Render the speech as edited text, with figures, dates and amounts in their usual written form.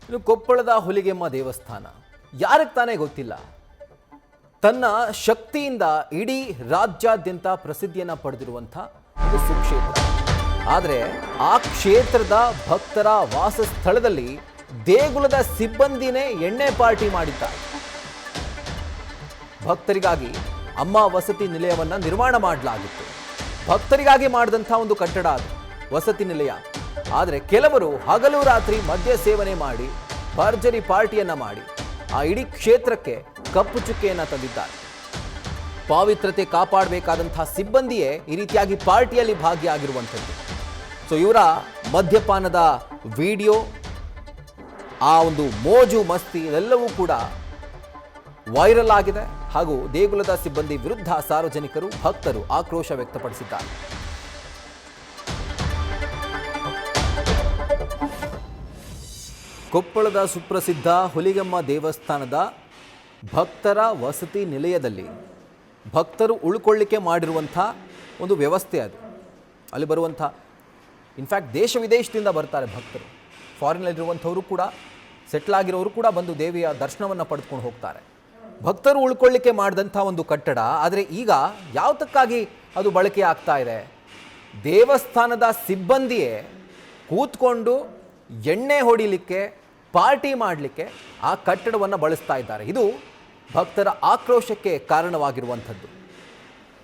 ಇನ್ನು ಕೊಪ್ಪಳದ ಹುಲಿಗೆಮ್ಮ ದೇವಸ್ಥಾನ ಯಾರಿಗೆ ತಾನೇ ಗೊತ್ತಿಲ್ಲ, ತನ್ನ ಶಕ್ತಿಯಿಂದ ಇಡೀ ರಾಜ್ಯಾದ್ಯಂತ ಪ್ರಸಿದ್ಧಿಯನ್ನು ಪಡೆದಿರುವಂಥ ಒಂದು ಸುಕ್ಷೇತ್ರ. ಆದರೆ ಆ ಕ್ಷೇತ್ರದ ಭಕ್ತರ ವಾಸಸ್ಥಳದಲ್ಲಿ ದೇಗುಲದ ಸಿಬ್ಬಂದಿನೇ ಎಣ್ಣೆ ಪಾರ್ಟಿ ಮಾಡಿದ್ದಾರೆ. ಭಕ್ತರಿಗಾಗಿ ಅಮ್ಮ ವಸತಿ ನಿಲಯವನ್ನು ನಿರ್ಮಾಣ ಮಾಡಲಾಗಿತ್ತು. ಭಕ್ತರಿಗಾಗಿ ಮಾಡಿದಂಥ ಒಂದು ಕಟ್ಟಡ ಅದು ವಸತಿ ನಿಲಯ. ಆದರೆ ಕೆಲವರು ಹಗಲು ರಾತ್ರಿ ಮದ್ಯ ಸೇವನೆ ಮಾಡಿ ಭರ್ಜರಿ ಪಾರ್ಟಿಯನ್ನ ಮಾಡಿ ಆ ಇಡೀ ಕ್ಷೇತ್ರಕ್ಕೆ ಕಪ್ಪು ಚುಕ್ಕೆಯನ್ನು ತಂದಿದ್ದಾರೆ. ಪಾವಿತ್ರತೆ ಕಾಪಾಡಬೇಕಾದಂತಹ ಸಿಬ್ಬಂದಿಯೇ ಈ ರೀತಿಯಾಗಿ ಪಾರ್ಟಿಯಲ್ಲಿ ಭಾಗಿಯಾಗಿರುವಂಥದ್ದು. ಸೊ ಇವರ ಮದ್ಯಪಾನದ ವಿಡಿಯೋ, ಆ ಒಂದು ಮೋಜು ಮಸ್ತಿ ಇದೆಲ್ಲವೂ ಕೂಡ ವೈರಲ್ ಆಗಿದೆ. ಹಾಗೂ ದೇಗುಲದ ಸಿಬ್ಬಂದಿ ವಿರುದ್ಧ ಸಾರ್ವಜನಿಕರು ಭಕ್ತರು ಆಕ್ರೋಶ ವ್ಯಕ್ತಪಡಿಸಿದ್ದಾರೆ. ಕೊಪ್ಪಳದ ಸುಪ್ರಸಿದ್ಧ ಹುಲಿಗೆಮ್ಮ ದೇವಸ್ಥಾನದ ಭಕ್ತರ ವಸತಿ ನಿಲಯದಲ್ಲಿ ಭಕ್ತರು ಉಳ್ಕೊಳ್ಳಿಕ್ಕೆ ಮಾಡಿರುವಂಥ ಒಂದು ವ್ಯವಸ್ಥೆ ಅದು. ಅಲ್ಲಿ ಬರುವಂಥ ಇನ್ಫ್ಯಾಕ್ಟ್ ದೇಶ ವಿದೇಶದಿಂದ ಬರ್ತಾರೆ ಭಕ್ತರು. ಫಾರಿನಲ್ಲಿರುವಂಥವರು ಕೂಡ, ಸೆಟ್ಲ್ ಆಗಿರೋರು ಕೂಡ ಬಂದು ದೇವಿಯ ದರ್ಶನವನ್ನು ಪಡೆದುಕೊಂಡು ಹೋಗ್ತಾರೆ. ಭಕ್ತರು ಉಳ್ಕೊಳ್ಳಿಕ್ಕೆ ಮಾಡಿದಂಥ ಒಂದು ಕಟ್ಟಡ. ಆದರೆ ಈಗ ಯಾವತ್ತಕ್ಕಾಗಿ ಅದು ಬಳಕೆ ಆಗ್ತಾ ಇದೆ? ದೇವಸ್ಥಾನದ ಸಿಬ್ಬಂದಿಯೇ ಕೂತ್ಕೊಂಡು ಎಣ್ಣೆ ಹೊಡಿಲಿಕ್ಕೆ, ಪಾರ್ಟಿ ಮಾಡಲಿಕ್ಕೆ ಆ ಕಟ್ಟಡವನ್ನು ಬಳಸ್ತಾ ಇದ್ದಾರೆ. ಇದು ಭಕ್ತರ ಆಕ್ರೋಶಕ್ಕೆ ಕಾರಣವಾಗಿರುವಂಥದ್ದು.